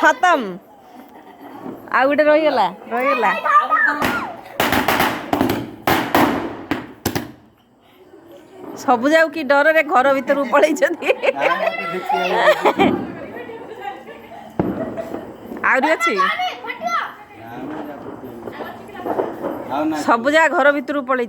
खत्म आ गोटे रहीगला रहीगला सबु जाऊ कि डर रे घर भीतर पलई आहरी अच्छी सबु जा घर भीतर पलई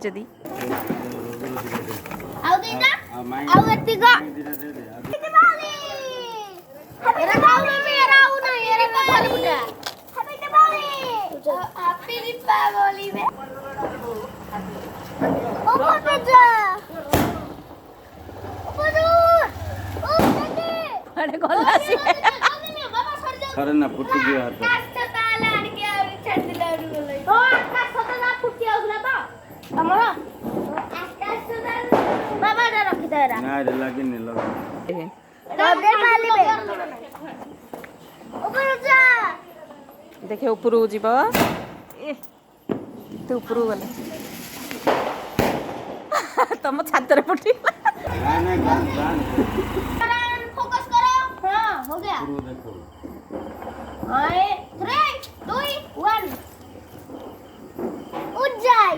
सरे ना फुटी गया हाथ ना रे लगी नहीं लगा देखे ऊपर जीव तू ऊपर गले तुम छात फुटी फोकस करो हाँ हो गया देखो 3 2 1 उठ जाए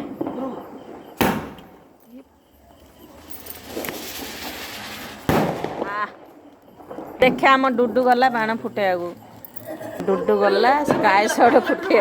देखे आम डुडू गला बाण फुटे डुडू गला स्काई शॉट फुटे